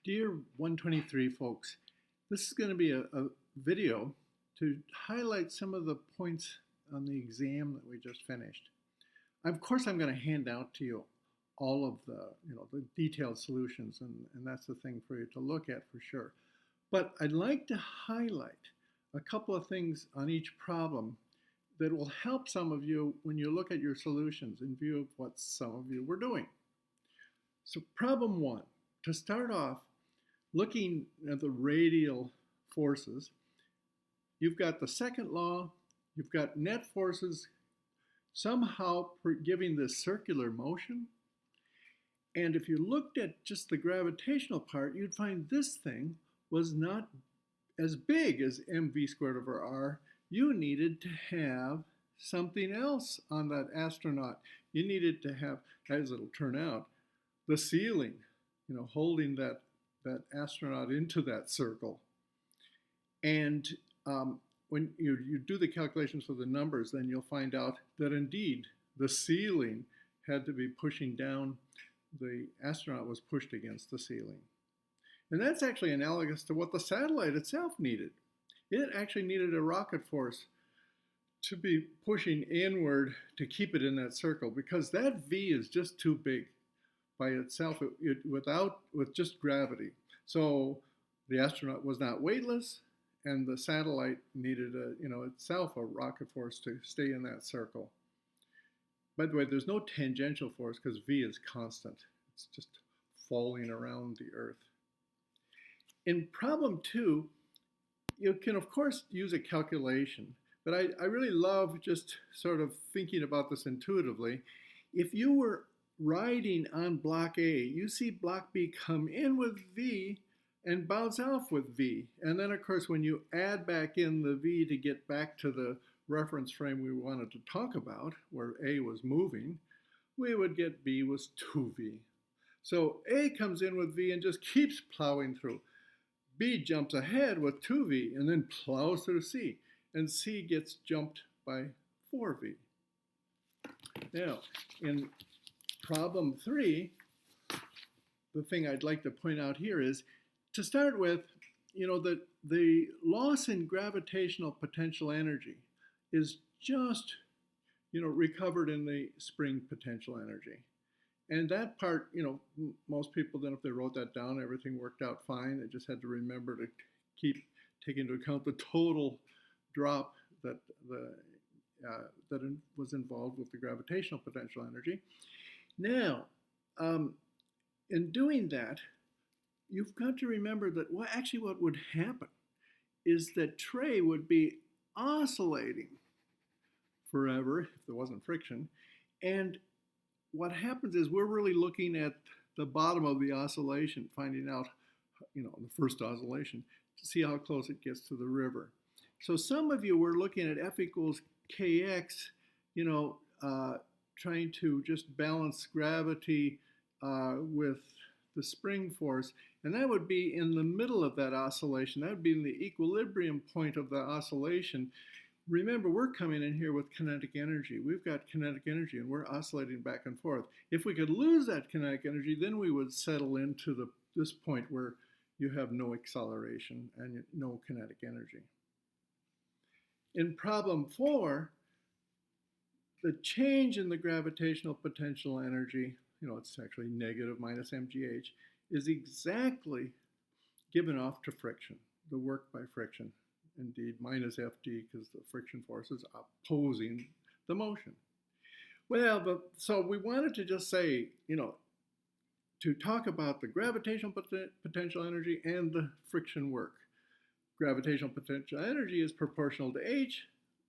Dear 123 folks, this is going to be a video to highlight some of the points on the exam that we just finished. Of course, I'm going to hand out to you all of the detailed solutions, and that's the thing for you to look at for sure. But I'd like to highlight a couple of things on each problem that will help some of you when you look at your solutions in view of what some of you were doing. So problem one, to start off, looking at the radial forces, you've got the second law, you've got net forces somehow giving this circular motion. And if you looked at just the gravitational part, you'd find this thing was not as big as mv squared over r. You needed to have something else on that astronaut. You needed to have, as it'll turn out, the ceiling, holding that astronaut into that circle. And when you do the calculations for the numbers, then you'll find out that indeed the ceiling had to be pushing down. The astronaut was pushed against the ceiling. And that's actually analogous to what the satellite itself needed. It actually needed a rocket force to be pushing inward to keep it in that circle, because that V is just too big by itself with just gravity. So the astronaut was not weightless, and the satellite needed itself a rocket force to stay in that circle. By the way, there's no tangential force because V is constant. It's just falling around the Earth. In problem two, you can of course use a calculation, but I really love just sort of thinking about this intuitively. If you were riding on block A, you see block B come in with V and bounce off with V. And then of course when you add back in the V to get back to the reference frame we wanted to talk about, where A was moving, we would get B was 2V. So A comes in with V and just keeps plowing through. B jumps ahead with 2V and then plows through C, and C gets jumped by 4V. Now, in problem three, the thing I'd like to point out here is, to start with, the loss in gravitational potential energy is just, recovered in the spring potential energy. And that part, most people then, if they wrote that down, everything worked out fine. They just had to remember to keep taking into account the total drop that was involved with the gravitational potential energy. Now, in doing that, you've got to remember that what would happen is that tray would be oscillating forever if there wasn't friction. And what happens is we're really looking at the bottom of the oscillation, finding out, the first oscillation, to see how close it gets to the river. So some of you were looking at F equals kx, trying to just balance gravity with the spring force, and that would be in the middle of that oscillation. That would be in the equilibrium point of the oscillation. Remember, we're coming in here with kinetic energy. We've got kinetic energy, and we're oscillating back and forth. If we could lose that kinetic energy, then we would settle into this point where you have no acceleration and no kinetic energy. In problem four, the change in the gravitational potential energy, it's actually negative minus mgh, is exactly given off to friction, the work by friction. Indeed, minus Fd, because the friction force is opposing the motion. Well, so we wanted to just say, to talk about the gravitational potential energy and the friction work. Gravitational potential energy is proportional to h,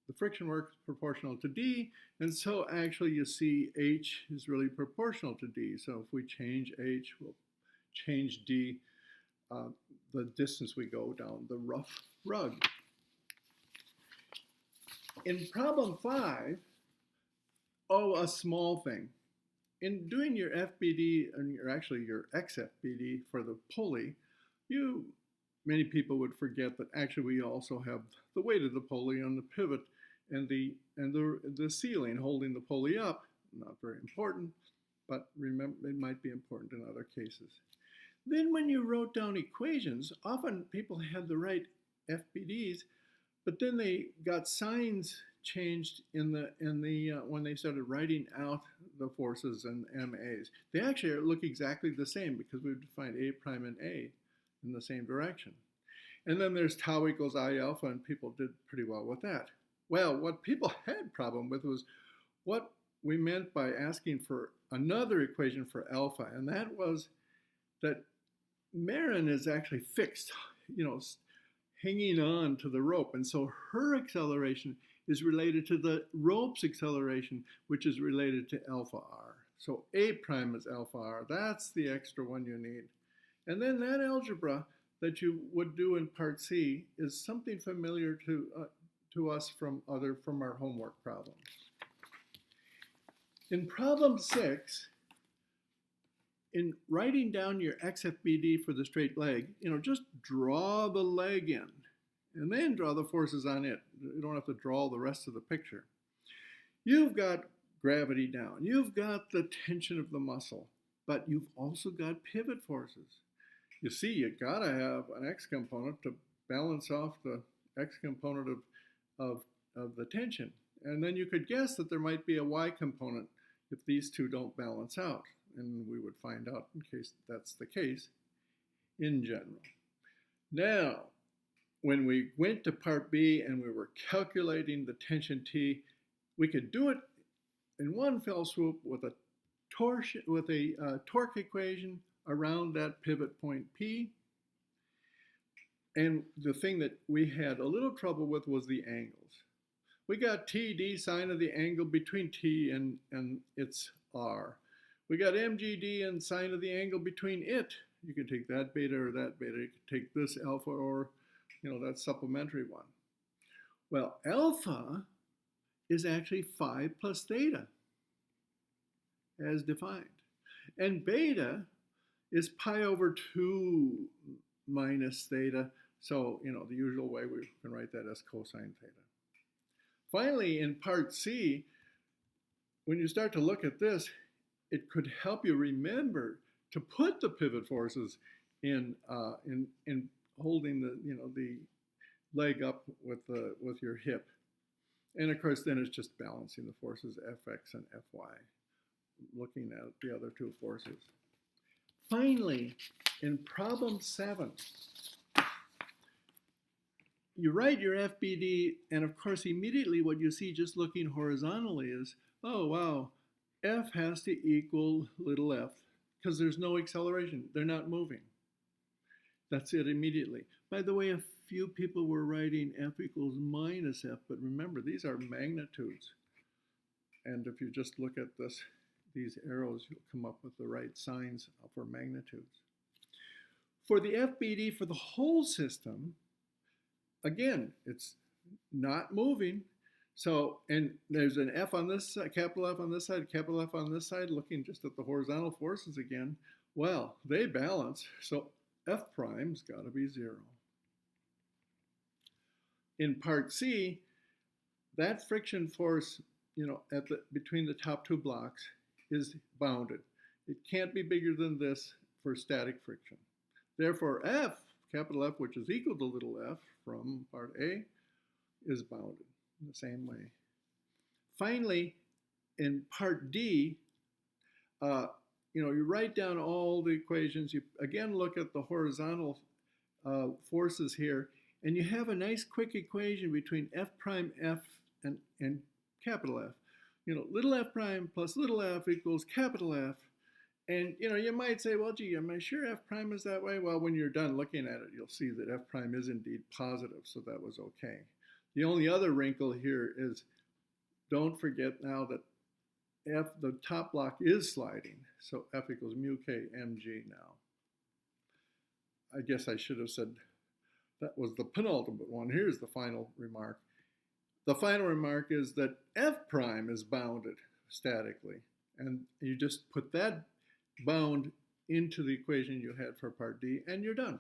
the friction work is proportional to d, and so actually you see h is really proportional to d. So if we change h, we'll change d, the distance we go down the rough rug. In problem five, a small thing. In doing your FBD, and your XFBD for the pulley, many people would forget that actually we also have the weight of the pulley on the pivot and the ceiling holding the pulley up. Not very important, but remember, it might be important in other cases. Then when you wrote down equations, often people had the right FBDs, but then they got signs changed when they started writing out the forces and MAs. They actually look exactly the same because we've defined A prime and A in the same direction. And then there's tau equals I alpha, and people did pretty well with that. Well, what people had problem with was what we meant by asking for another equation for alpha, and that was that Marin is actually fixed, hanging on to the rope, and so her acceleration is related to the rope's acceleration, which is related to alpha r. So A prime is alpha r. That's the extra one you need. And then that algebra that you would do in Part C is something familiar to us from our homework problems. In problem 6, in writing down your XFBD for the straight leg, just draw the leg in and then draw the forces on it. You don't have to draw the rest of the picture. You've got gravity down. You've got the tension of the muscle, but you've also got pivot forces. You see, you gotta have an X component to balance off the X component of the tension. And then you could guess that there might be a Y component if these two don't balance out. And we would find out in case that's the case in general. Now, when we went to Part B and we were calculating the tension T, we could do it in one fell swoop with a torque equation around that pivot point P. And the thing that we had a little trouble with was the angles. We got TD sine of the angle between T and its R. We got MGD and sine of the angle between it. You can take that beta or that beta. You can take this alpha or, that supplementary one. Well, alpha is actually phi plus theta as defined. And beta is pi over 2 minus theta. So, the usual way we can write that as cosine theta. Finally, in Part C, when you start to look at this, it could help you remember to put the pivot forces in holding the leg up with your hip, and of course then it's just balancing the forces Fx and Fy, looking at the other two forces. Finally, in problem 7, you write your FBD, and of course immediately what you see just looking horizontally is, oh wow, F has to equal little f, because there's no acceleration. They're not moving. That's it immediately. By the way, a few people were writing F equals minus F, but remember, these are magnitudes. And if you just look at these arrows, you'll come up with the right signs for magnitudes. For the FBD for the whole system, again, it's not moving. So, and there's an F on this side, capital F on this side, capital F on this side, looking just at the horizontal forces again. Well, they balance, so F prime's got to be 0. In Part C, that friction force, between the top two blocks is bounded. It can't be bigger than this for static friction. Therefore, F, capital F, which is equal to little f from Part A, is bounded in the same way. Finally, in Part D, you write down all the equations. You again look at the horizontal forces here, and you have a nice quick equation between F prime F and capital F. Little f prime plus little f equals capital F. And you might say, well, gee, am I sure f prime is that way? Well, when you're done looking at it, you'll see that f prime is indeed positive, so that was okay. The only other wrinkle here is, don't forget now that the top block is sliding, so f equals mu k mg now. I guess I should have said that was the penultimate one. Here's the final remark. The final remark is that f prime is bounded statically, and you just put that bound into the equation you had for Part D, and you're done.